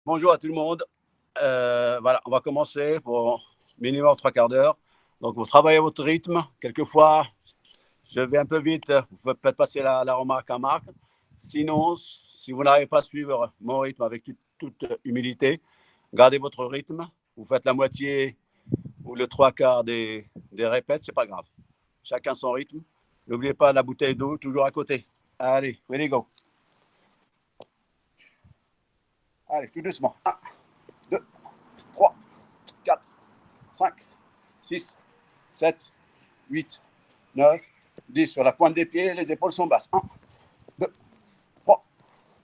Bonjour à tout le monde. Voilà, on va commencer pour minimum 3 quarts d'heure. Donc, vous travaillez à votre rythme. Quelquefois, je vais un peu vite. Vous pouvez peut-être passer la remarque à Marc. Sinon, si vous n'arrivez pas à suivre mon rythme avec toute humilité, gardez votre rythme. Vous faites la moitié ou le 3 quarts des répètes, c'est pas grave. Chacun son rythme. N'oubliez pas la bouteille d'eau toujours à côté. Allez, ready go. Allez, tout doucement. 1, 2, 3, 4, 5, 6, 7, 8, 9, 10. Sur la pointe des pieds, les épaules sont basses. 1, 2, 3,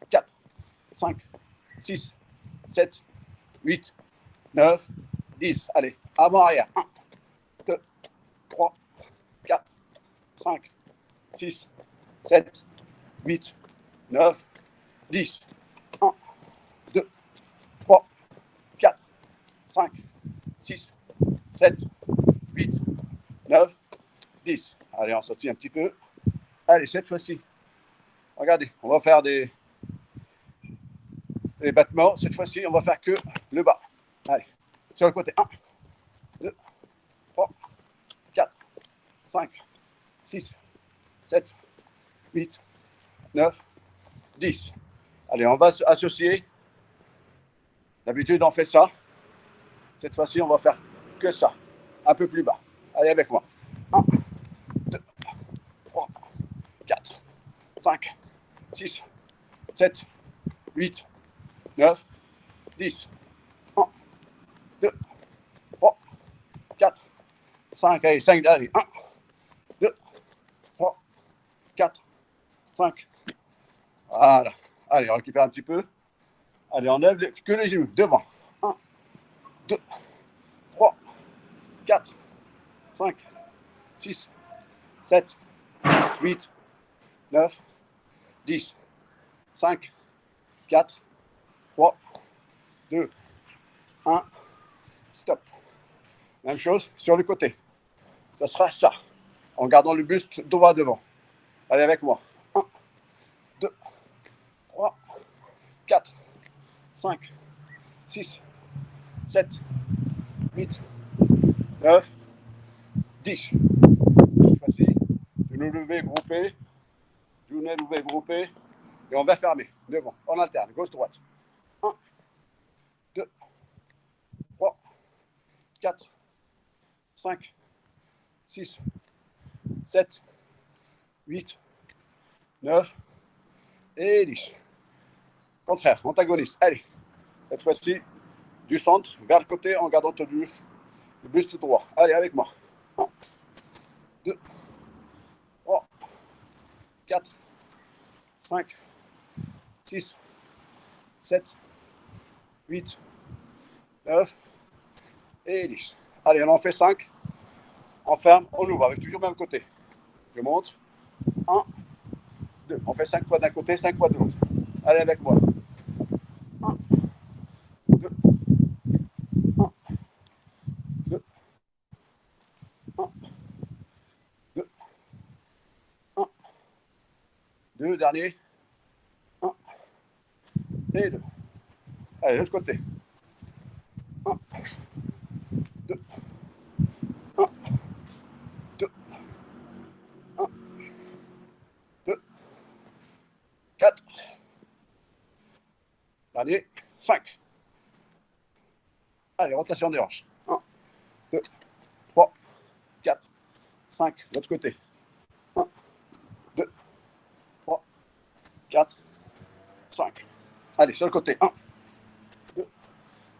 4, 5, 6, 7, 8, 9, 10. Allez, avant-arrière. 1, 2, 3, 4, 5, 6, 7, 8, 9, 10. 1, 2, 3, 4, 5, 6, 7, 8, 9, 10. Allez, on sortit un petit peu. Allez, cette fois-ci, regardez, on va faire des battements. Cette fois-ci, on va faire que le bas. Allez, sur le côté. 1, 2, 3, 4, 5, 6, 7, 8, 9, 10. Allez, on va associer. D'habitude, on fait ça. Cette fois-ci, on va faire que ça. Un peu plus bas. Allez, avec moi. 1, 2, 3, 4, 5, 6, 7, 8, 9, 10. 1, 2, 3, 4, 5. Allez, 5. Allez, 1, 2, 3, 4, 5. Voilà. Allez, on récupère un petit peu. Allez, on lève que les genoux. Devant. 1, 2, 3, 4, 5, 6, 7, 8, 9, 10. 5, 4, 3, 2, 1. Stop. Même chose sur le côté. Ce sera ça. En gardant le buste droit devant. Allez avec moi. 1, 2, 3, 4, 5, 6, 7, 8, 9, 10. Cette fois-ci, genoux levés, groupés. Genoux levés, groupés. Et on va fermer. Devant. On alterne. Gauche-droite. 1, 2, 3, 4, 5, 6, 7, 8, 9 et 10. Contraire, antagoniste. Allez, cette fois-ci, du centre vers le côté en gardant le buste droit. Allez, avec moi. 1, 2, 3, 4, 5, 6, 7, 8, 9 et 10. Allez, on en fait 5. On ferme, on ouvre avec toujours le même côté. Je montre. 1, 2. On fait 5 fois d'un côté, 5 fois de l'autre. Allez avec moi. 1, 2, 1, 2, 1, 2, 1, 2, dernier. 1 et 2. Allez, l'autre côté. 1, 2, 1, 2, 1, 2, 4. Dernier, 5. Allez, rotation des hanches. 1, 2, 3, 4, 5. L'autre côté. 1, 2, 3, 4, 5. Allez, sur le côté. 1, 2,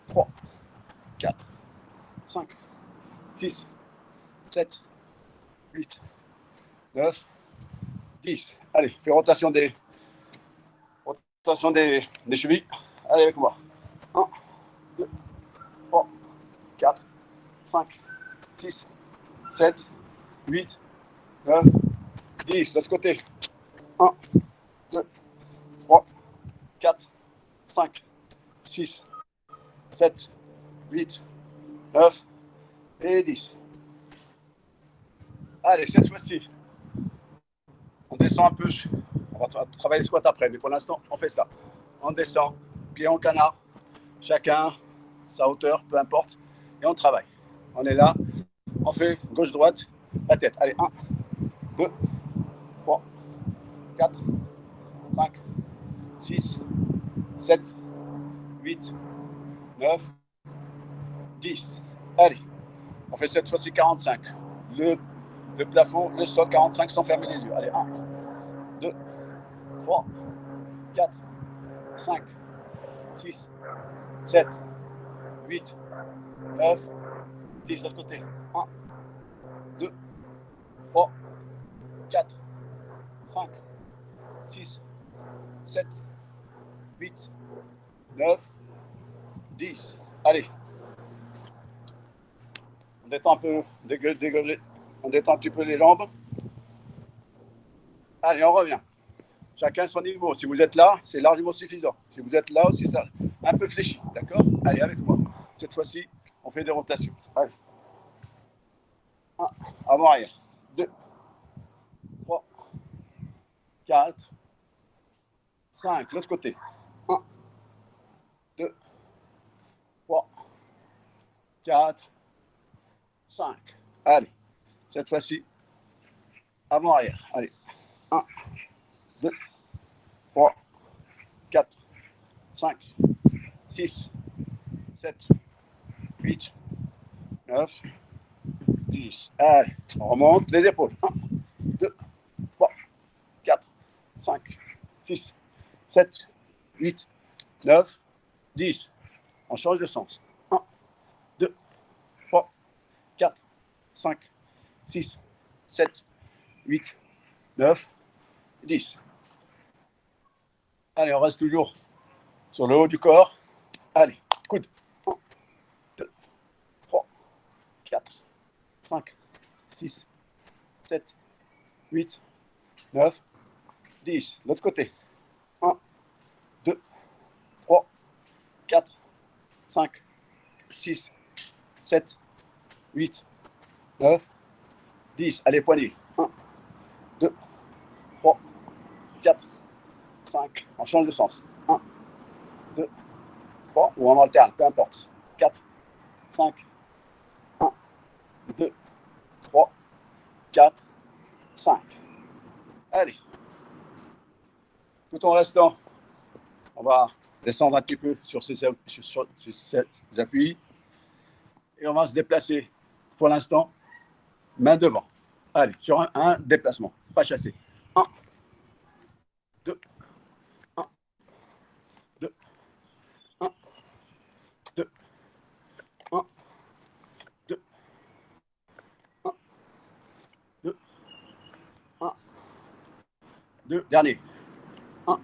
3, 4, 5, 6, 7, 8, 9, 10. Allez, fais rotation des chevilles. Allez avec moi. 1, 2, 3, 4, 5, 6, 7, 8, 9, 10. L'autre côté. 1, 2, 3, 4, 5, 6, 7, 8, 9 et 10. Allez, cette fois-ci, on descend un peu. On va travailler le squat après, mais pour l'instant, on fait ça. On descend, pied en canard. chacun sa hauteur, peu importe, et on travaille. On est là, on fait gauche-droite, la tête. Allez, 1, 2, 3, 4, 5, 6, 7, 8, 9, 10. Allez, on fait cette fois-ci 45. Le plafond, le sol, 45 sans fermer les yeux. Allez, 1, 2, 3, 4, 5, 6, 7, 8, 9, 10 de l'autre côté. 1, 2, 3, 4, 5, 6, 7, 8, 9, 10. Allez. On détend un peu, on détend un petit peu les jambes. Allez, on revient. Chacun son niveau. Si vous êtes là, c'est largement suffisant. Si vous êtes là aussi, ça un peu fléchi. D'accord? Allez, avec moi. Cette fois-ci, on fait des rotations. Allez. 1, avant-arrière. 2, 3, 4, 5. L'autre côté. 1, 2, 3, 4, 5. Allez. Cette fois-ci, avant-arrière. Allez. 1, 2, 3, 4, 5, 6, 7, 8, 9, 10. Allez, on remonte les épaules. 1, 2, 3, 4, 5, 6, 7, 8, 9, 10. On change de sens. 1, 2, 3, 4, 5, 6, 7, 8, 9, 10. Allez, on reste toujours sur le haut du corps. Allez, coude. 1, 2, 3, 4, 5, 6, 7, 8, 9, 10. L'autre côté. 1, 2, 3, 4, 5, 6, 7, 8, 9, 10. Allez, poignets. 1, 2, 3, 4, 5. On change de sens. 1, 2, 3, ou on alterne, peu importe. 4, 5, 1, 2, 3, 4, 5. Allez. Tout en restant, on va descendre un petit peu sur ces appuis et on va se déplacer pour l'instant, main devant. Allez, sur un déplacement, pas chassé. 1, 2, 1, 2, 1, 2, 1, 2, 1, 2, 1, 2. Dernier. 1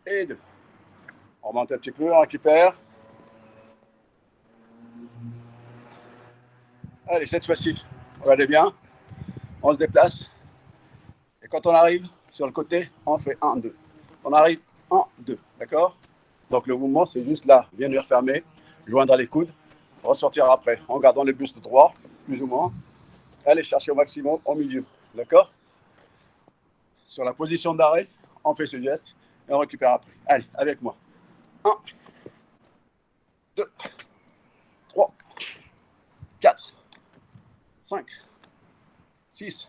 et 2. On remonte un petit peu, on récupère. Allez, cette fois-ci, regardez bien. On se déplace. Et quand on arrive sur le côté, on fait 1, 2. On arrive 1, 2. D'accord? Donc le mouvement, c'est juste là. Venir fermer, joindre les coudes, ressortir après, en gardant le buste droit, plus ou moins. Allez chercher au maximum au milieu. D'accord? Sur la position d'arrêt, on fait ce geste et on récupère après. Allez, avec moi. 1, 2, 3, 4, 5, 6,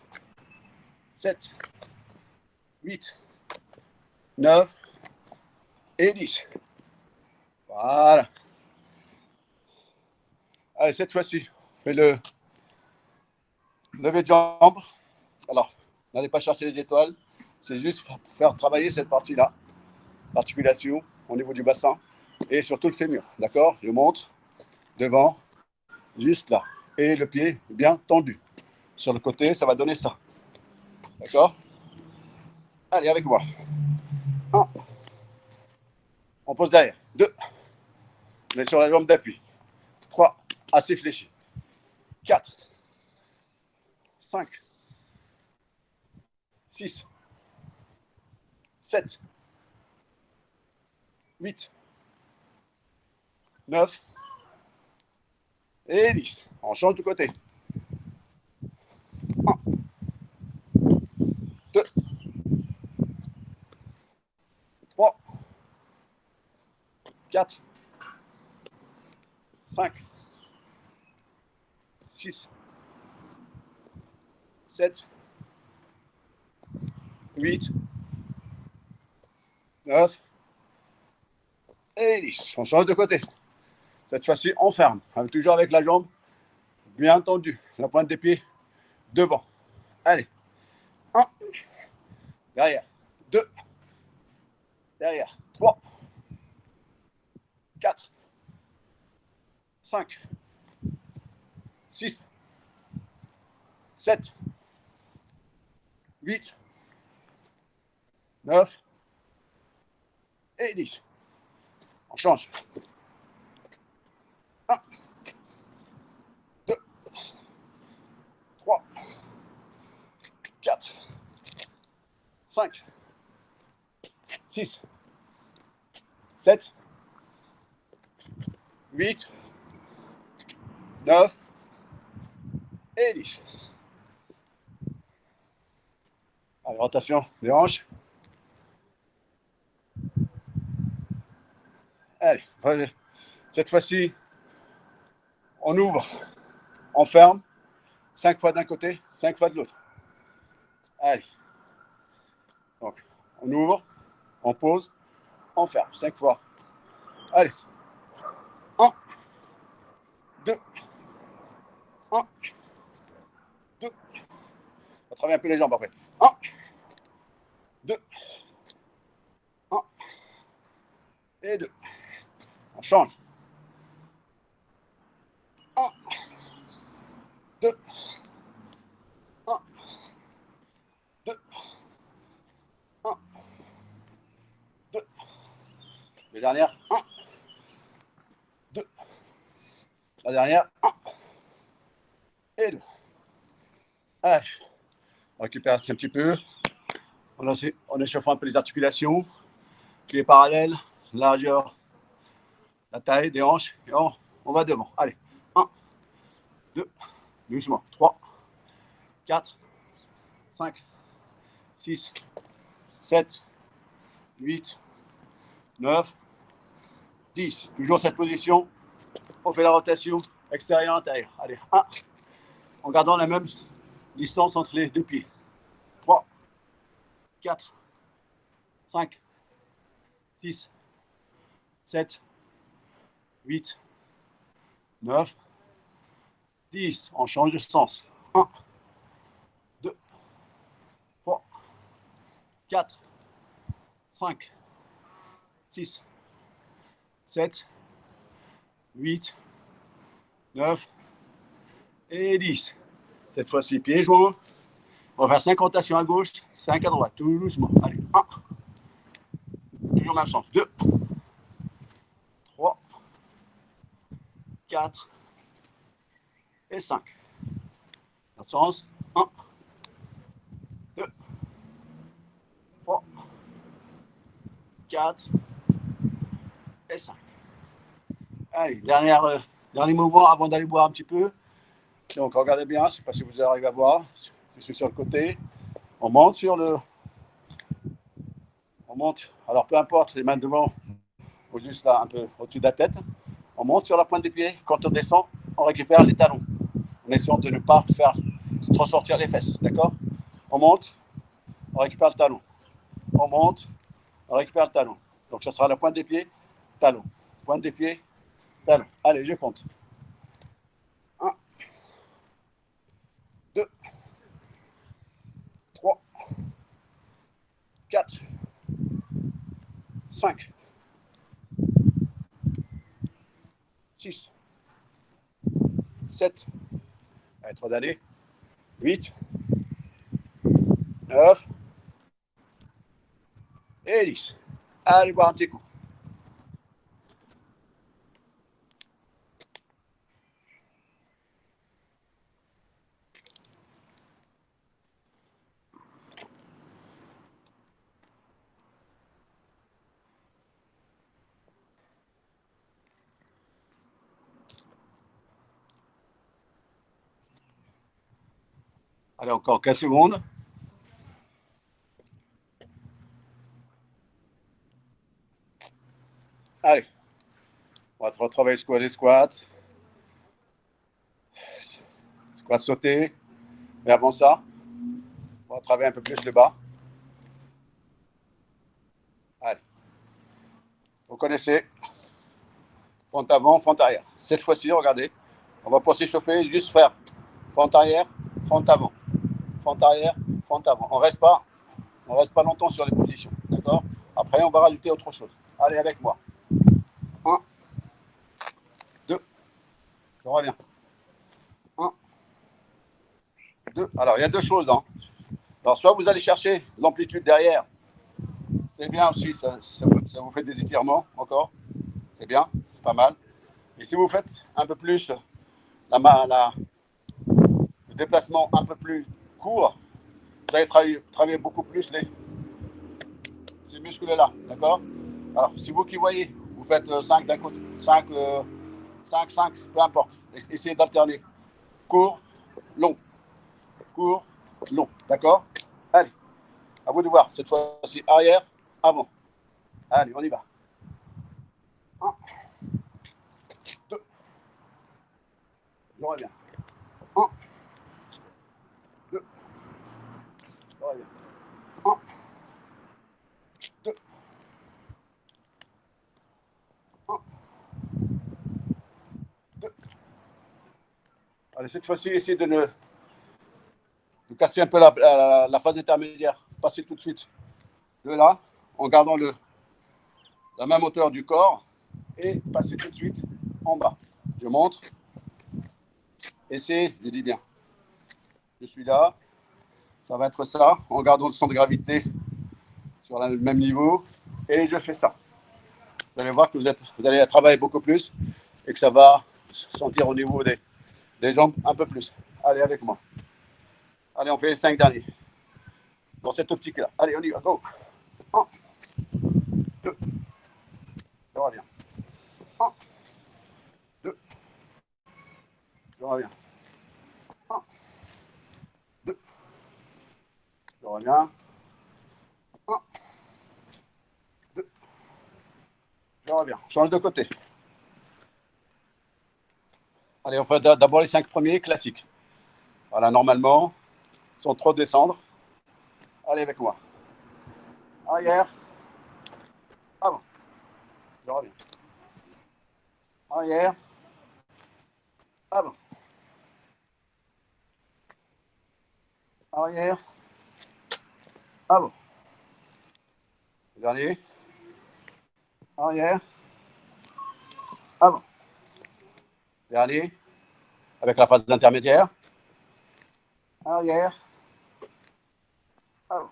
7, 8, 9 et 10. Voilà. Allez, cette fois-ci, on fait le lever de jambes. Alors, n'allez pas chercher les étoiles. C'est juste faire travailler cette partie-là, l'articulation au niveau du bassin et surtout le fémur. D'accord? Je montre devant, juste là. Et le pied bien tendu. Sur le côté, ça va donner ça. D'accord? Allez, avec moi. 1. On pose derrière. 2. On est sur la jambe d'appui. 3. Assez fléchi. 4. 5. 6. 7. 8. 9. Et 10. On change de côté. 1. 2. 3. 4. 5, 6, 7, 8, 9 et 10. On change de côté. Cette fois-ci, on ferme. Toujours avec la jambe bien tendue. La pointe des pieds devant. Allez. 1. Derrière. 2. Derrière. 3. 4. 5. 6. 7. 8. 9. Et 10. On change. 1. 2. 3. 4. 5. 6. 7. 8. 9. Et 10. Allez, rotation des hanches. Allez, cette fois-ci, on ouvre, on ferme, 5 fois d'un côté, 5 fois de l'autre. Allez. Donc, on ouvre, on pose, on ferme, 5 fois. Allez. 1, 2, 1, 2. On travaille un peu les jambes après. 1, 2, 1 et 2. On change. 1, 2, 1, 2, 1, 2. Les dernières, 1, 2. La dernière, 1 et 2. Allez. On récupère un petit peu. On échauffe un peu les articulations. Pieds parallèles, largeur, la taille des hanches. Et on va devant. Allez. 1, 2, doucement. 3, 4, 5, 6, 7, 8, 9, 10. Toujours cette position. On fait la rotation extérieur-intérieur. Allez. 1. En gardant la même distance entre les deux pieds. 3, 4, 5, 6, 7, 8, 9, 10. On change de sens. 1, 2, 3, 4, 5, 6, 7, 8, 9 et 10. Cette fois-ci, pieds joints. On va faire 5 rotations à gauche, 5 à droite, tout doucement. Allez, 1. Toujours le même sens. 2, 3, 4 et 5. L'autre sens. 1, 2, 3, 4 et 5. Allez, dernier mouvement avant d'aller boire un petit peu. Donc, regardez bien, je ne sais pas si vous arrivez à voir. Je suis sur le côté. On monte sur le... On monte. Alors, peu importe, les mains devant ou juste là, un peu au-dessus de la tête. On monte sur la pointe des pieds. Quand on descend, on récupère les talons. En essayant de ne pas faire trop sortir les fesses. D'accord? On monte, on récupère le talon. On monte, on récupère le talon. Donc, ça sera la pointe des pieds, talon. Pointe des pieds, talon. Allez, je compte. 1, 2, 3, 4, 5, 6, 7, allez, 3 d'aller, 8, 9 et 10. Allez boire un petit coup. Allez, encore 15 secondes. Allez, on va retravailler les squats. On va sauter. Mais avant ça, on va travailler un peu plus le bas. Allez. Vous connaissez. Fente avant, fente arrière. Cette fois-ci, regardez. On va pas s'échauffer, juste faire fente arrière, fente avant. Fente arrière, fente avant. On reste pas longtemps sur les positions. D'accord? Après, on va rajouter autre chose. Allez avec moi. 1, 2, je reviens. 1, 2. Alors, il y a deux choses. Hein. Alors, soit vous allez chercher l'amplitude derrière. C'est bien aussi, ça vous fait des étirements encore. C'est bien, c'est pas mal. Et si vous faites un peu plus le déplacement un peu plus court, vous allez travailler beaucoup plus ces muscles-là. D'accord? Alors, si vous qui voyez, vous faites 5 d'un côté, 5, 5, peu importe. Essayez d'alterner. Court, long. Court, long. D'accord? Allez, à vous de voir. Cette fois-ci, arrière, avant. Allez, on y va. 1, 2, je reviens. 1, 2, je reviens. 1, 2, 1, 2. Allez, cette fois-ci, essayez de casser un peu la phase intermédiaire. Passez tout de suite de là, en gardant la même hauteur du corps, et passez tout de suite en bas. Je montre. Essayez, je dis bien. Je suis là. Ça va être ça, en gardant le centre de gravité sur le même niveau. Et je fais ça. Vous allez voir que vous allez travailler beaucoup plus et que ça va sentir au niveau des jambes un peu plus. Allez avec moi. Allez, on fait les 5 derniers. Dans cette optique-là. Allez, on y va. Go. 1, 2. Je reviens. 1, 2. Je reviens. 1, 2. Je reviens. 1, 2. Je reviens. Change de côté. Allez, on fait d'abord les 5 premiers classiques. Voilà, normalement, sans trop descendre. Allez avec moi. Arrière. Avant. Je reviens. Arrière. Avant. Arrière. Avant. Le dernier. Arrière. Avant. Dernier. Avec la phase intermédiaire. Arrière. Avant.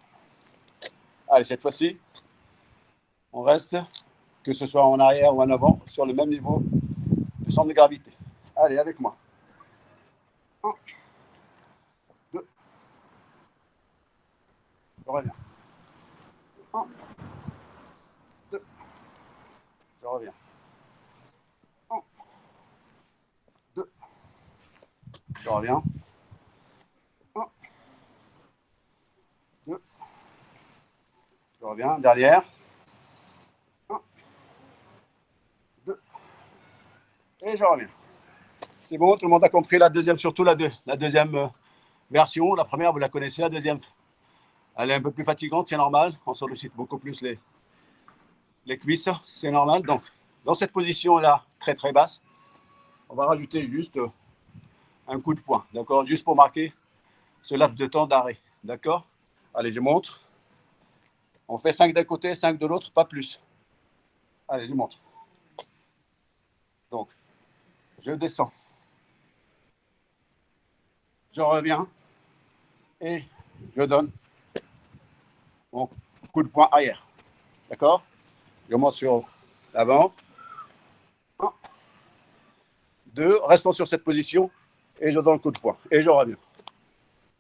Allez, cette fois-ci, on reste, que ce soit en arrière ou en avant, sur le même niveau de centre de gravité. Allez, avec moi. 1, 2, je reviens. 1, 2, je reviens. 1, 2, je reviens. 1, 2, je reviens. Derrière. 1, 2, et je reviens. C'est bon, tout le monde a compris la deuxième, surtout la deuxième version. La première, vous la connaissez, la deuxième, elle est un peu plus fatigante, c'est normal. On sollicite beaucoup plus les cuisses, c'est normal. Donc, dans cette position-là, très très basse, on va rajouter juste un coup de poing, d'accord? Juste pour marquer ce laps de temps d'arrêt, d'accord? Allez, je montre. On fait 5 d'un côté, 5 de l'autre, pas plus. Allez, je montre. Donc, je descends. Je reviens et je donne mon coup de poing arrière. D'accord? Je monte sur l'avant. 1, 2, restons sur cette position et je donne le coup de poing. Et je reviens.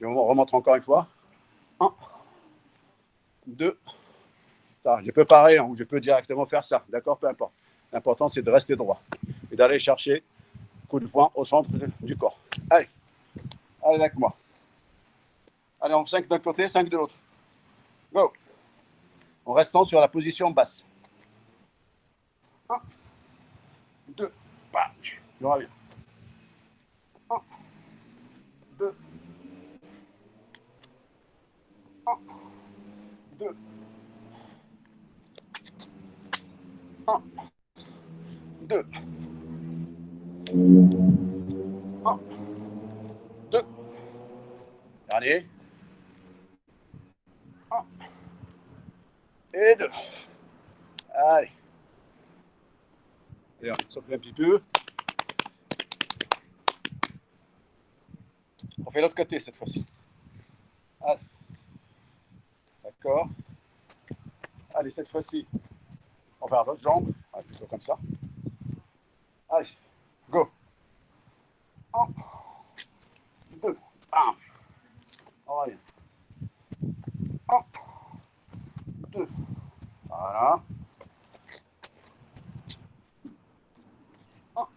Je remonte encore une fois. 1, 2. Ça, je peux parer ou je peux directement faire ça. D'accord? Peu importe. L'important, c'est de rester droit et d'aller chercher coup de poing au centre du corps. Allez, allez avec moi. Allez, on 5 d'un côté, 5 de l'autre. Go. En restant sur la position basse. 1, 2, je reviens. 1, 2, 1, 2, 1, 2. Dernier. 1 et 2. Allez. Et on souffle un petit peu. On fait l'autre côté cette fois-ci. Allez. D'accord. Allez, cette fois-ci, on va faire l'autre jambe. Allez, plutôt comme ça. Allez, go. 1, 2, 1. On revient. 1, 2. Voilà. 1,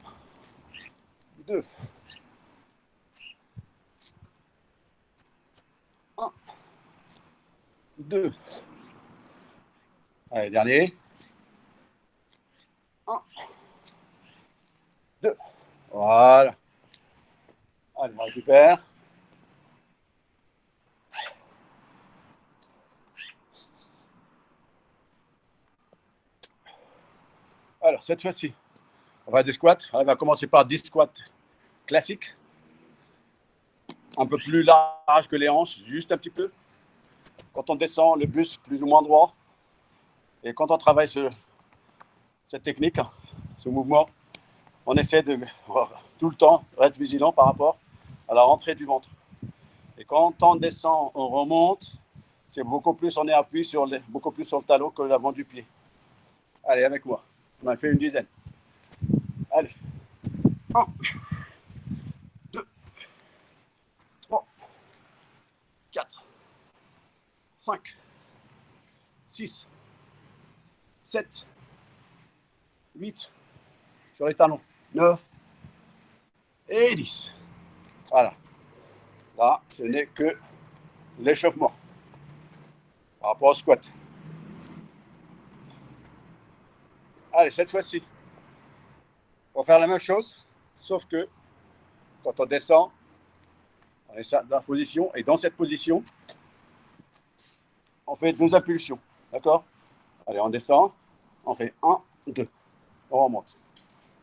2. 1, 2. Allez, dernier. 1, 2. Voilà. Allez, on récupère. Alors, cette fois-ci, on va des squats. On va commencer par 10 squats classiques. Un peu plus large que les hanches, juste un petit peu. Quand on descend, le buste plus ou moins droit. Et quand on travaille cette technique, ce mouvement, on essaie de tout le temps rester vigilant par rapport à la rentrée du ventre. Et quand on descend, on remonte, c'est beaucoup plus, on est appuyé beaucoup plus sur le talon que l'avant du pied. Allez, avec moi. On en a fait une dizaine. Allez. 1, 2, 3, 4, 5, 6, 7, 8, sur les talons, 9 et 10. Voilà. Là, ce n'est que l'échauffement par rapport au squat. Allez, cette fois-ci, on va faire la même chose, sauf que quand on descend, on est dans la position, et dans cette position, on fait 2 impulsions. D'accord? Allez, on descend, on fait 1, 2, on remonte.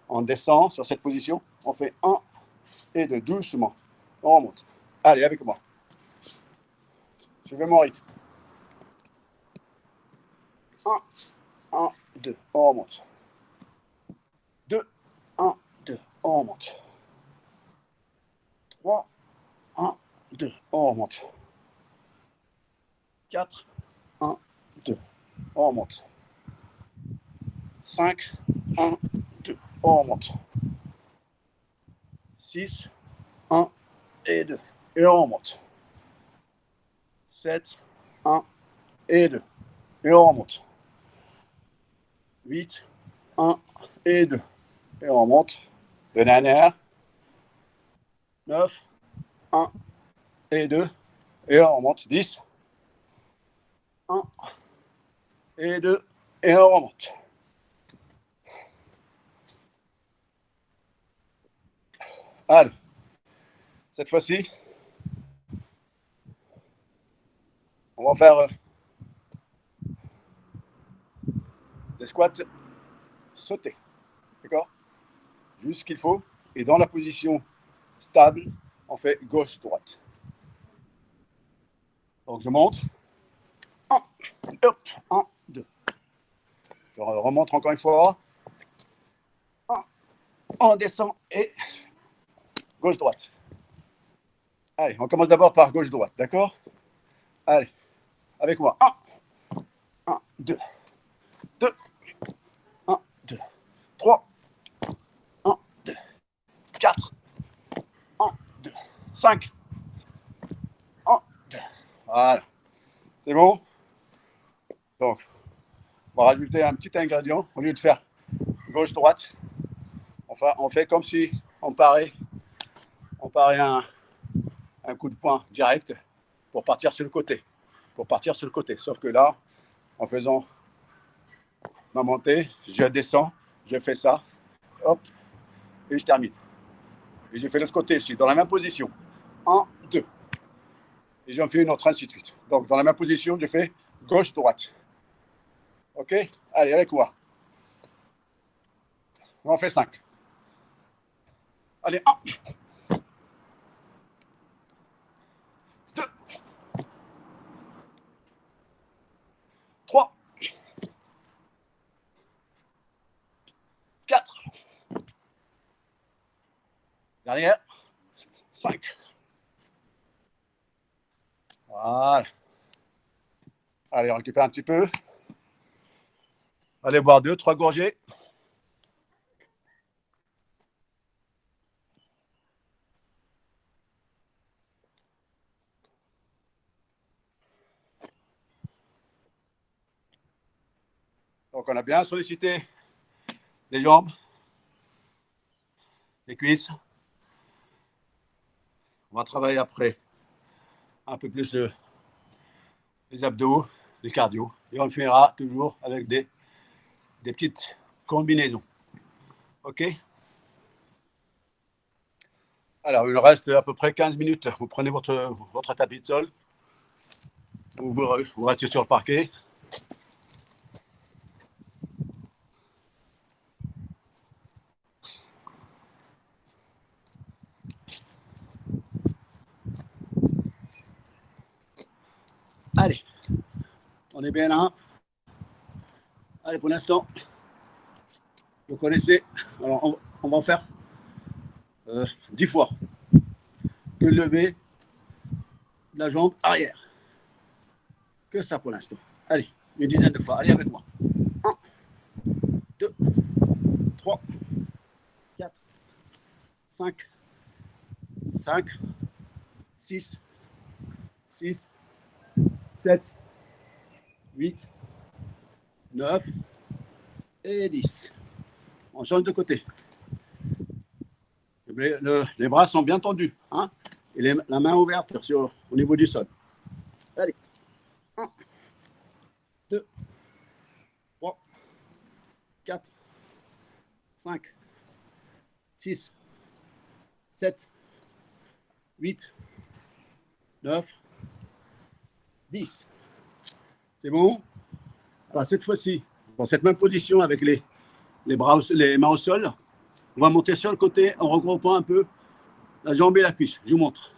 On descend sur cette position, on fait 1 et 2, doucement, on remonte. Allez, avec moi. Suivez mon rythme. 1, 1, 2, on remonte. 2, 1, 2, on remonte. 3, 1, 2, on remonte. 4, 1, 2, on remonte. 5, 1, 2, on remonte. 6, 1 et 2, et on remonte. 7, 1 et 2, et on remonte. 8, 1 et 2, et on remonte. Le dernier. 9, 1 et 2, et on remonte. 10, 1 et 2, et on remonte. Allez, cette fois-ci, on va faire des squats sautés. D'accord? Juste ce qu'il faut. Et dans la position stable, on fait gauche-droite. Donc je monte. 1, hop, 1, 2. Je remonte encore une fois. 1, on descend et gauche-droite. Allez, on commence d'abord par gauche-droite, d'accord? Allez, avec moi. 1, 1, 2, 2, 1, 2, 3, 1, 2, 4, 1, 2, 5, 1, 2. Voilà. C'est bon? Donc, on va rajouter un petit ingrédient. Au lieu de faire gauche-droite, on fait comme si on parait un coup de poing direct pour partir sur le côté. Sauf que là, en faisant ma montée, je descends, je fais ça, hop, et je termine. Et je fais l'autre côté aussi, dans la même position. 1, 2. Et j'en fais une autre, ainsi de suite. Donc, dans la même position, je fais gauche, droite. OK? Allez, avec moi. On en fait 5. Allez, 1, 2, 3, 4. Derrière. 5. Voilà. Allez, on récupère un petit peu. Allez boire 2, 3 gorgées. Donc, on a bien sollicité les jambes, les cuisses. On va travailler après un peu plus les abdos, les cardio. Et on le fera toujours avec des petites combinaisons. OK? Alors, il reste à peu près 15 minutes. Vous prenez votre tapis de sol. Vous restez sur le parquet. Allez, on est bien là. Allez, pour l'instant, vous connaissez. Alors, on va en faire 10 fois. Que lever la jambe arrière. Que ça pour l'instant. Allez, une dizaine de fois. Allez avec moi. 1, 2, 3, 4, 5, 5, 6, 6, 7, 8, 9 et 10. On change de côté. Les bras sont bien tendus. Hein, et la main ouverte au niveau du sol. Allez. 1, 2, 3, 4, 5, 6, 7, 8, 9, 10. C'est bon? Alors cette fois-ci, dans cette même position avec les mains au sol, on va monter sur le côté en regroupant un peu la jambe et la cuisse. Je vous montre.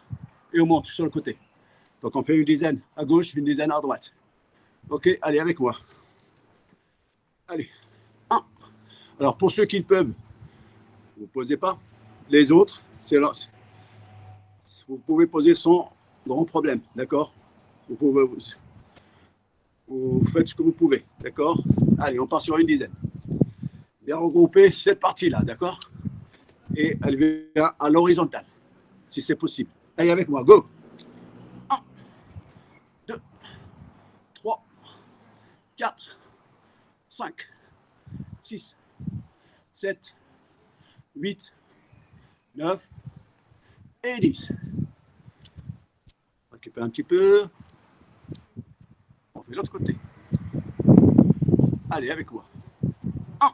Et on monte sur le côté. Donc on fait une dizaine à gauche, une dizaine à droite. OK, allez avec moi. Allez. 1. Alors pour ceux qui le peuvent, vous ne posez pas. Les autres, vous pouvez poser sans grand problème. D'accord? Vous faites ce que vous pouvez. D'accord? Allez, on part sur une dizaine. Bien regrouper cette partie-là. D'accord? Et elle vient à l'horizontale, si c'est possible. Allez avec moi, go! 1, 2, 3, 4, 5, 6, 7, 8, 9 et 10. On récupère un petit peu. On fait l'autre côté. Allez, avec moi. 1,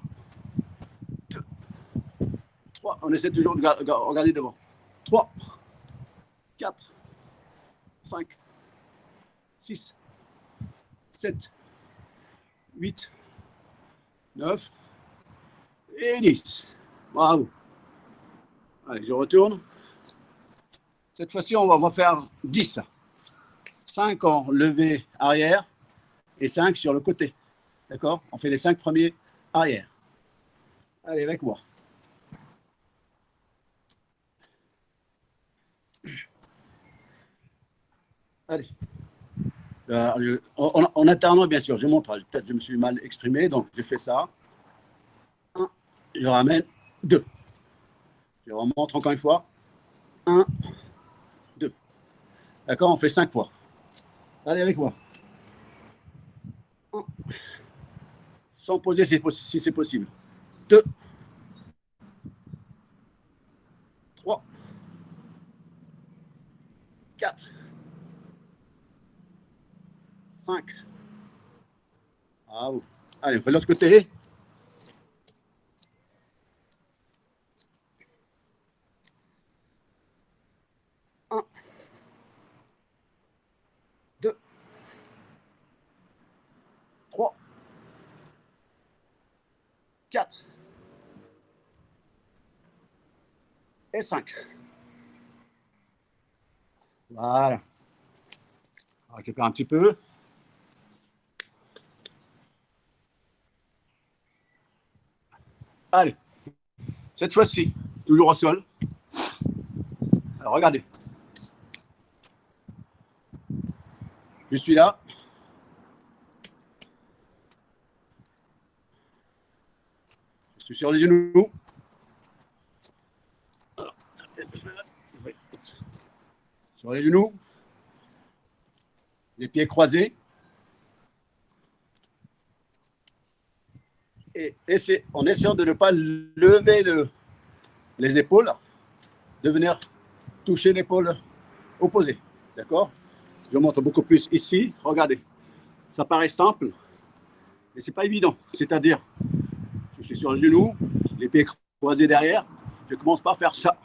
2, 3. On essaie toujours de regarder devant. 3, 4, 5, 6, 7, 8, 9 et 10. Bravo. Allez, je retourne. Cette fois-ci, on va faire 10. 5 en levé arrière et 5 sur le côté. D'accord? On fait les 5 premiers arrière. Allez, avec moi. Allez. En alternant, bien sûr, je montre. Peut-être que je me suis mal exprimé, donc je fais ça. 1, je ramène 2. Je remonte encore une fois. 1, 2. D'accord? On fait 5 fois. Allez, avec moi. 1. Sans poser si c'est possible. 2, 3, 4, 5. Bravo. Allez, on fait l'autre côté. 1, 2, 4 et 5. Voilà. On récupère un petit peu. Allez, cette fois-ci, toujours au sol. Alors, regardez. Je suis là. Je suis sur les genoux. Sur les genoux. Les pieds croisés. Et en essayant de ne pas lever les épaules, de venir toucher l'épaule opposée. D'accord? Je montre beaucoup plus ici. Regardez. Ça paraît simple, mais ce n'est pas évident. C'est-à-dire, je suis sur le genou, les pieds croisés derrière. Je ne commence pas à faire ça.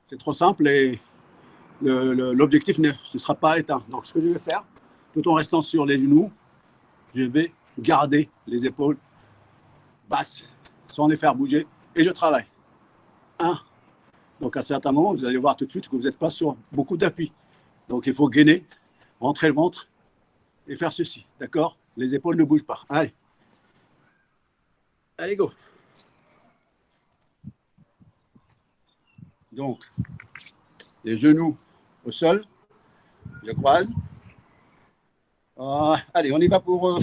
C'est trop simple et l'objectif ne sera pas atteint. Donc, ce que je vais faire, tout en restant sur les genoux, je vais garder les épaules basses sans les faire bouger et je travaille. 1. Donc, à certains moments, vous allez voir tout de suite que vous n'êtes pas sur beaucoup d'appui. Donc, il faut gainer, rentrer le ventre et faire ceci. D'accord? Les épaules ne bougent pas. Allez. Allez, go. Donc, les genoux au sol, je croise. Allez, on y va pour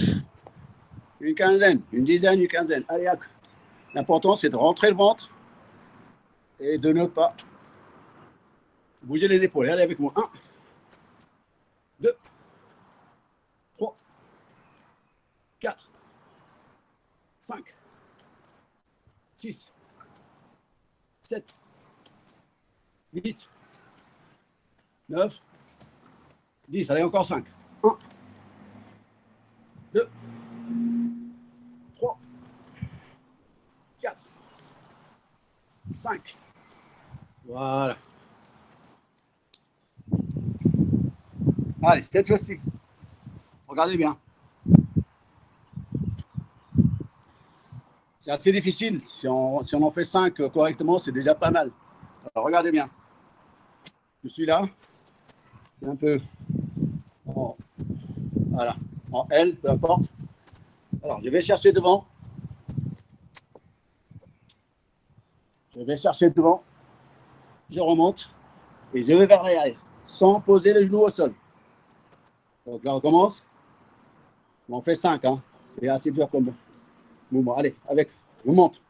une quinzaine, une dizaine, une quinzaine. Allez, l'important, c'est de rentrer le ventre et de ne pas bouger les épaules. Allez avec moi. 1, 2, 3, 4, 5, 6, 7, 8, 9, 10. Allez, encore 5. 1, 2, 3, 4, 5. Voilà. Allez, cette fois-ci. Regardez bien. C'est assez difficile. Si on en fait 5 correctement, c'est déjà pas mal. Alors, regardez bien. Je suis là. Un peu voilà, en L, peu importe. Alors, je vais chercher devant. Je vais chercher devant. Je remonte et je vais vers l'arrière sans poser les genoux au sol. Donc là, on commence. On fait 5. Hein. C'est assez dur comme mouvement. Allez, avec. Je monte.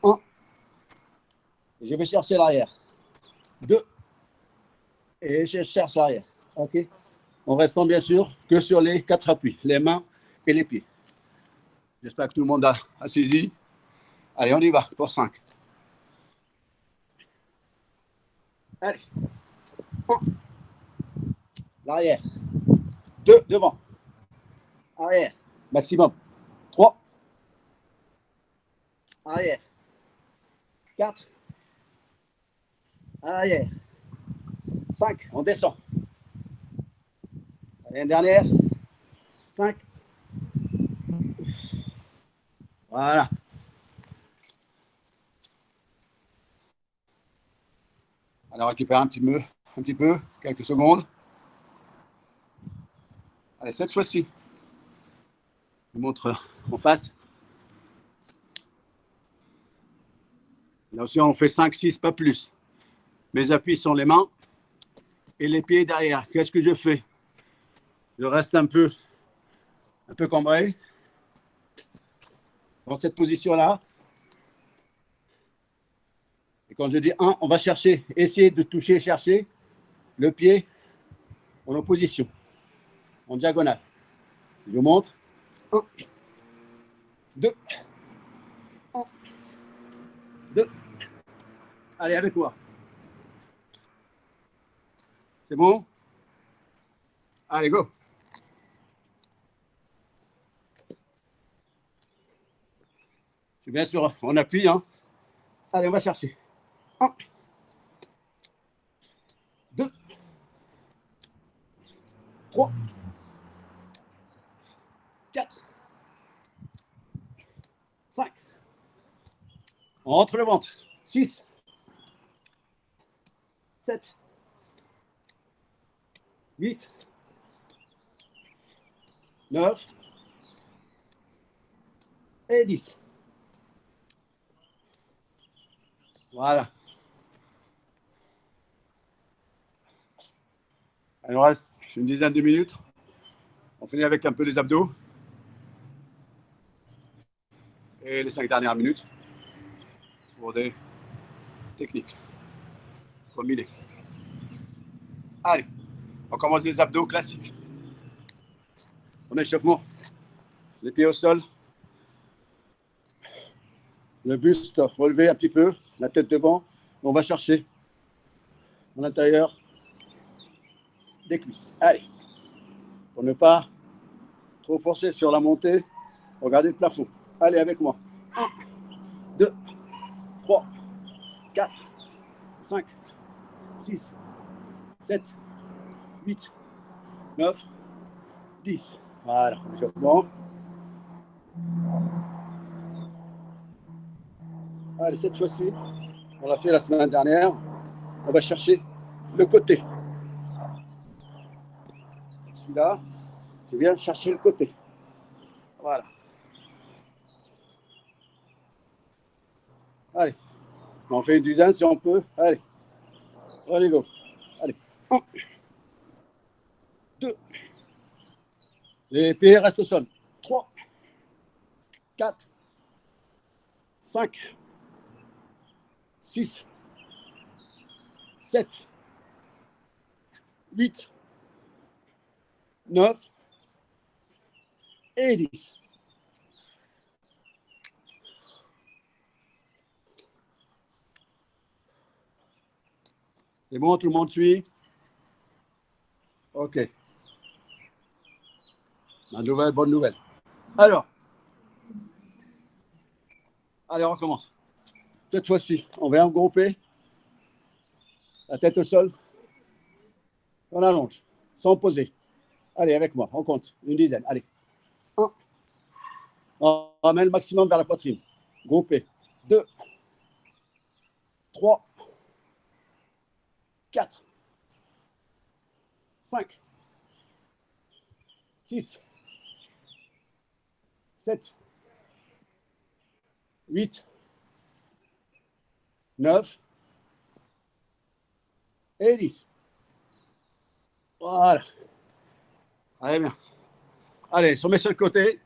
1. Je vais chercher l'arrière. 2. Et je cherche l'arrière. OK? En restant bien sûr que sur les 4 appuis, les mains et les pieds. J'espère que tout le monde a saisi. Allez, on y va pour 5. Allez. 1. L'arrière. 2. Devant. Arrière. Maximum. 3. Arrière. 4. Arrière. 5. On descend. Allez, une dernière. 5. Voilà. Alors, récupère un petit peu, quelques secondes. Allez, cette fois-ci, je vous montre en face. Là aussi, on fait 5, 6, pas plus. Mes appuis sont les mains et les pieds derrière. Qu'est-ce que je fais? Je reste un peu cambré dans cette position-là. Et quand je dis 1, on va chercher, essayer de toucher, chercher le pied en opposition, en diagonale. Je vous montre. 1, 2, 1, 2. Allez, avec moi. C'est bon? Allez, go. C'est bien sûr, on appuie. Hein. Allez, on va chercher. 1, 2, 3, 4, Entre le ventre. 6, 7, 8, 9 et 10. Voilà. Il nous reste une dizaine de minutes. On finit avec un peu les abdos. Et les 5 dernières minutes pour des techniques combinées. Allez, on commence les abdos classiques. En échauffement, les pieds au sol, le buste relevé un petit peu, la tête devant. On va chercher à l'intérieur des cuisses. Allez, pour ne pas trop forcer sur la montée, regardez le plafond. Allez avec moi. 1, 2, 3, 4, 5, 6, 7, 8, 9, 10. Voilà, échauffement. Allez, cette fois-ci, on l'a fait la semaine dernière. On va chercher le côté. Celui-là, je viens chercher le côté. Voilà. Allez, on fait une dizaine si on peut. Allez, allez, go. Allez, 1, 2, les pieds restent au sol. 3, 4, 5, 6, 7, 8, 9 et 10. C'est bon, tout le monde suit? Ok. La nouvelle, bonne nouvelle. Alors, allez, on recommence. Cette fois-ci, on va regrouper la tête au sol. On allonge, sans poser. Allez, avec moi, on compte. Une dizaine. Allez. 1. On ramène le maximum vers la poitrine. Groupé. 2, 3, 4, 5, 6, 7, 8, 9 et 10. Voilà. Allez, bien. Allez, on met sur le côté.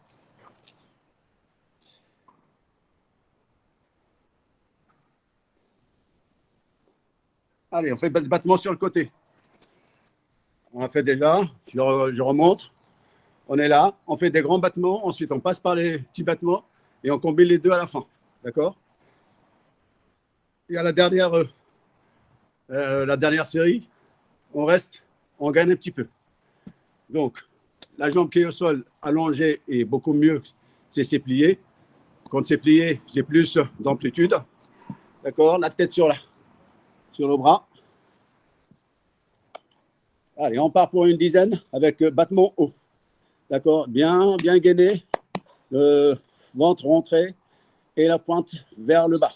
Allez, on fait le battement sur le côté. On a fait déjà. Je remonte. On est là. On fait des grands battements. Ensuite, on passe par les petits battements et on combine les deux à la fin. D'accord? Et à la dernière série, on reste, on gagne un petit peu. Donc, la jambe qui est au sol allongée est beaucoup mieux, c'est plié. Quand c'est plié, j'ai plus d'amplitude. D'accord? La tête sur le bras. Allez, on part pour une dizaine avec battement haut. D'accord? Bien gainé. Le ventre rentré et la pointe vers le bas.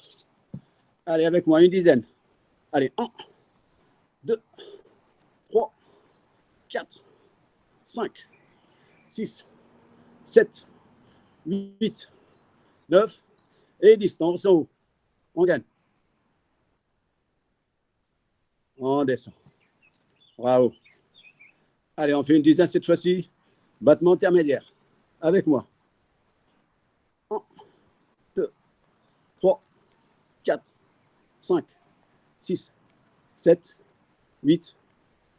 Allez, avec moi, une dizaine. Allez, 1, 2, 3, 4, 5, 6, 7, 8, 9 et 10. On ressent où? On gagne. On descend. Bravo. Allez, on fait une dizaine cette fois-ci. Battement intermédiaire. Avec moi. 1, 2, 3, 4, 5, 6, 7, 8,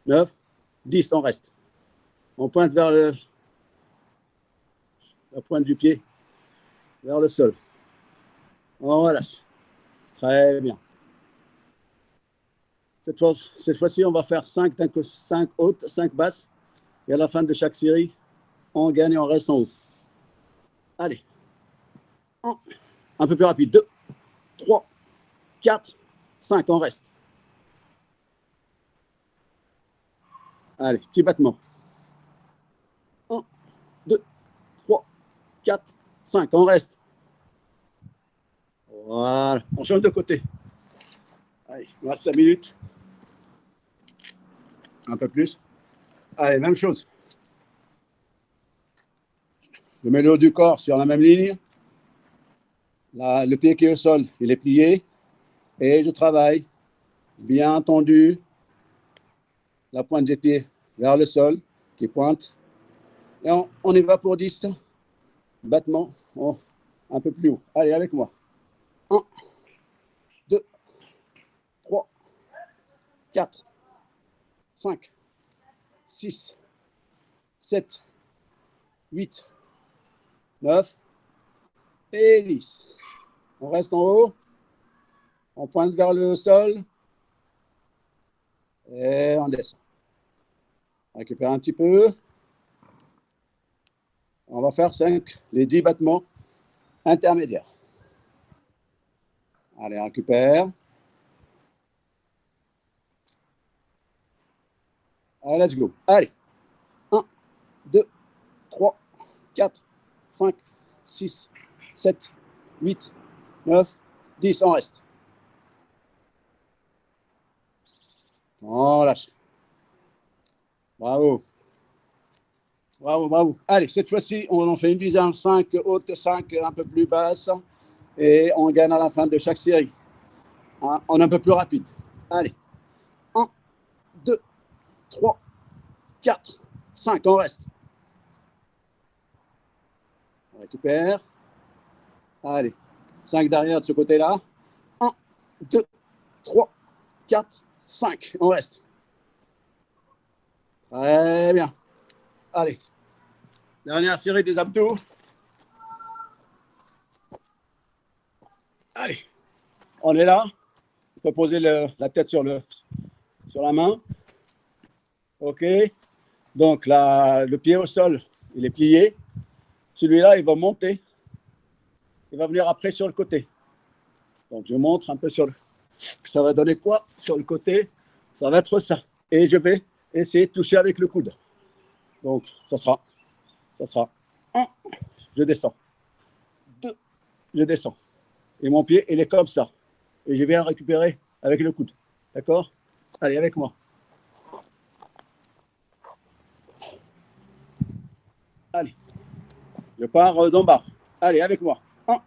9, 10. On reste. On pointe vers la pointe du pied, vers le sol. On relâche. Très bien. Cette fois-ci, on va faire 5 hautes, 5 basses. Et à la fin de chaque série, on gagne et on reste en haut. Allez. Un peu plus rapide. 2, 3, 4, 5. On reste. Allez, petit battement. 1, 2, 3, 4, 5. On reste. Voilà, on change de côté. Allez, il reste 5 minutes. Un peu plus. Allez, même chose. Je mets le haut du corps sur la même ligne. Là, le pied qui est au sol, il est plié. Et je travaille, bien tendu, la pointe des pieds vers le sol, qui pointe. Et on y va pour 10 battements. Oh, un peu plus haut. Allez, avec moi. 1, 2, 3, 4, 5, 6, 7, 8, 9 et 10. On reste en haut. On pointe vers le sol. Et on descend. On récupère un petit peu. On va faire les 10 battements intermédiaires. Allez, on récupère. Allez, let's go. Allez. 1, 2, 3, 4, 5, 6, 7, 8, 9, 10. On reste. On lâche. Bravo. Bravo, bravo. Allez, cette fois-ci, on en fait une dizaine, 5 hautes, 5 un peu plus basses. Et on gagne à la fin de chaque série. Hein, on est un peu plus rapide. Allez. 1, 2, 3, 4, 5. On reste. On récupère. Allez. 5 derrière de ce côté-là. 1, 2, 3, 4, 5. On reste. Très bien. Allez. Dernière série des abdos. Allez. On est là. On peut poser la tête sur la main. OK. Donc, le pied au sol, il est plié. Celui-là, il va monter. Il va venir après sur le côté. Donc, je montre un peu ça va donner quoi sur le côté? Ça va être ça. Et je vais essayer de toucher avec le coude. Donc, ça sera 1, je descends. 2, je descends. Et mon pied, il est comme ça. Et je viens récupérer avec le coude. D'accord? Allez, avec moi. Allez. Je pars d'en bas. Allez, avec moi. 1.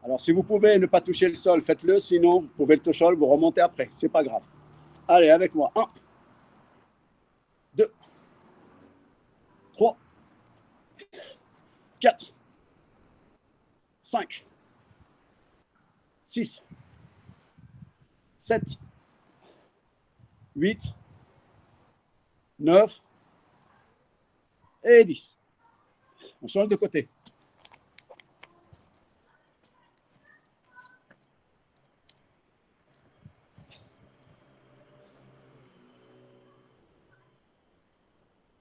Alors, si vous pouvez ne pas toucher le sol, faites-le. Sinon, vous pouvez le toucher, vous remontez après. C'est pas grave. Allez, avec moi. 1, 2, 3, 4, 5, 6, 7, 8, 9 et 10. On change de côté.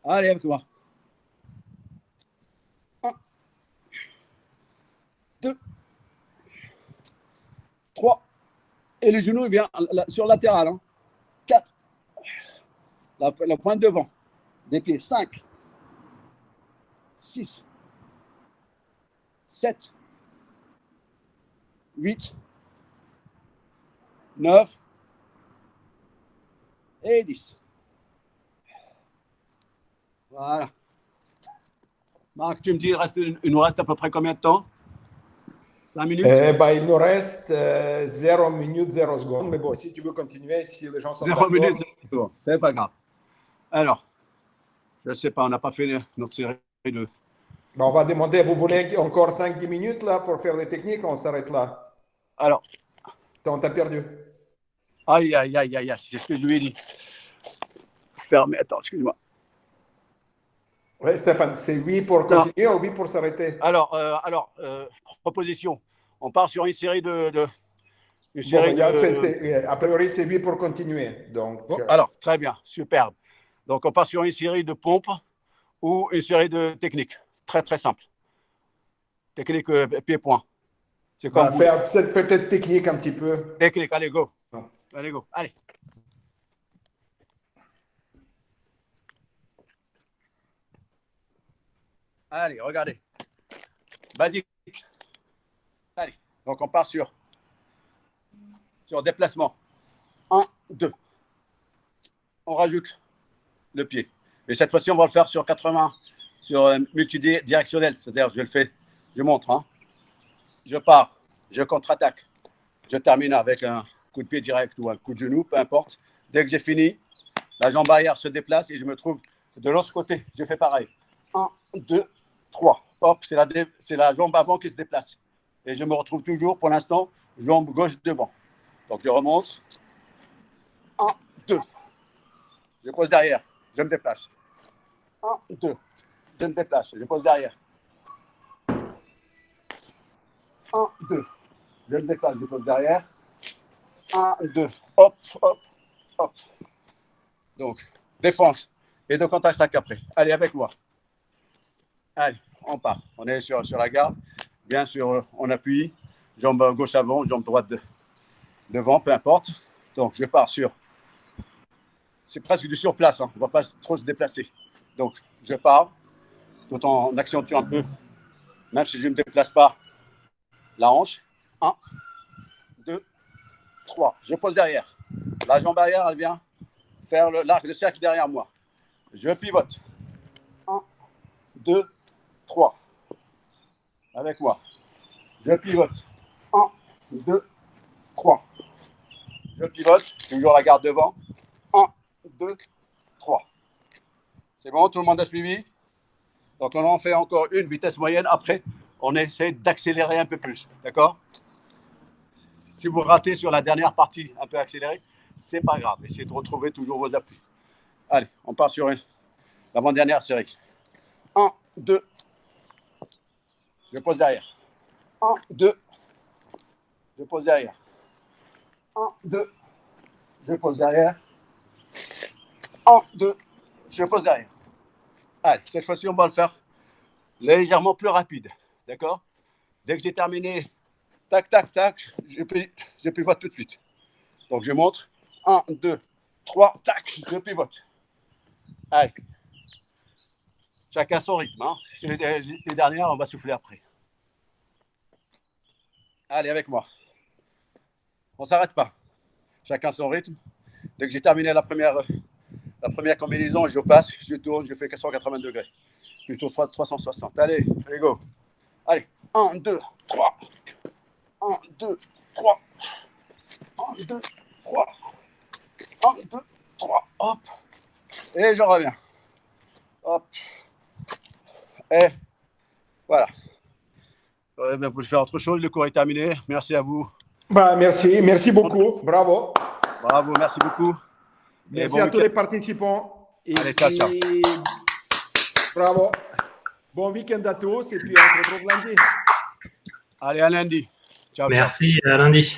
Allez, avec moi. 1, 2, 3. Et le genou, il vient sur latéral. 4. La pointe devant. Des pieds. 5, 6, 7, 8, 9 et 10. Voilà. Marc, tu me dis, il nous reste à peu près combien de temps? 5 minutes? Il nous reste 0 minutes, 0 secondes. Mais bon, si tu veux continuer, si les gens sont 0 minutes, 0 secondes. C'est pas grave. Alors, je ne sais pas, on n'a pas fait notre série de... On va demander, vous voulez encore 5-10 minutes là pour faire les techniques? On s'arrête là. Alors. On t'a perdu. Aïe, aïe, aïe, aïe, c'est ce que je lui ai dit. Fermé, attends, excuse-moi. Oui, Stéphane, c'est oui pour continuer ou oui pour s'arrêter? Alors, proposition. On part sur une série a priori, c'est oui pour continuer. Donc, alors, très bien, superbe. Donc, on part sur une série de pompes ou une série de techniques. Très, très simple. Technique pied-point. C'est comme fais peut-être technique un petit peu. Technique, allez, go. Non. Allez, go. Allez. Allez, regardez. Basique. Allez. Donc, on part sur déplacement. 1, 2. On rajoute le pied. Et cette fois-ci, on va le faire sur 80, sur multidirectionnel. C'est-à-dire, je le fais, je montre. Hein. Je pars, je contre-attaque. Je termine avec un coup de pied direct ou un coup de genou, peu importe. Dès que j'ai fini, la jambe arrière se déplace et je me trouve de l'autre côté. Je fais pareil. 1, 2, 3. Hop, c'est la jambe avant qui se déplace. Et je me retrouve toujours, pour l'instant, jambe gauche devant. Donc, je remonte. 1, 2. Je pose derrière. Je me déplace. 1, 2. Je me déplace. Je pose derrière. 1, 2. Je me déplace. Je pose derrière. 1, 2. Hop, hop, hop. Donc, défense. Et de contre-attaque après. Allez, avec moi. Allez, on part. On est sur la garde. Bien sûr, on appuie. Jambe gauche avant, jambe droite devant, peu importe. Donc, je pars sur... C'est presque du surplace. Hein. On ne va pas trop se déplacer. Donc, je pars tout en accentuant un peu, même si je ne me déplace pas la hanche. 1, 2, 3. Je pose derrière. La jambe arrière, elle vient faire l'arc de cercle derrière moi. Je pivote. 1, 2, 3. Avec moi. Je pivote. 1, 2, 3. Je pivote. Toujours la garde devant. 1, 2, 3. C'est bon, tout le monde a suivi? Donc, on en fait encore une vitesse moyenne. Après, on essaie d'accélérer un peu plus. D'accord? Si vous ratez sur la dernière partie un peu accélérée, c'est pas grave. Essayez de retrouver toujours vos appuis. Allez, on part sur l'avant-dernière série. 1, 2. Je pose derrière. 1, 2. Je pose derrière. 1, 2. Je pose derrière. 1, 2. Je pose derrière. Allez, cette fois-ci, on va le faire légèrement plus rapide. D'accord? Dès que j'ai terminé, tac, tac, tac, je pivote tout de suite. Donc, je montre. 1, 2, 3, tac, je pivote. Allez. Chacun son rythme. Hein. C'est les dernières, on va souffler après. Allez, avec moi. On ne s'arrête pas. Chacun son rythme. Dès que j'ai terminé la première combinaison, je passe, je tourne, je fais 480 degrés. Plutôt 360. Allez, allez, go. Allez, 1, 2, 3. 1, 2, 3. 1, 2, 3. 1, 2, 3. Hop. Et je reviens. Hop. Et voilà. Vous pouvez faire autre chose. Le cours est terminé. Merci à vous. Bah, merci beaucoup. Bravo. Bravo, merci beaucoup. Merci à tous les participants. Allez, ciao, ciao. Bravo. Bon week-end à tous et puis on se retrouve lundi. Allez, à lundi. Ciao. Merci, à lundi.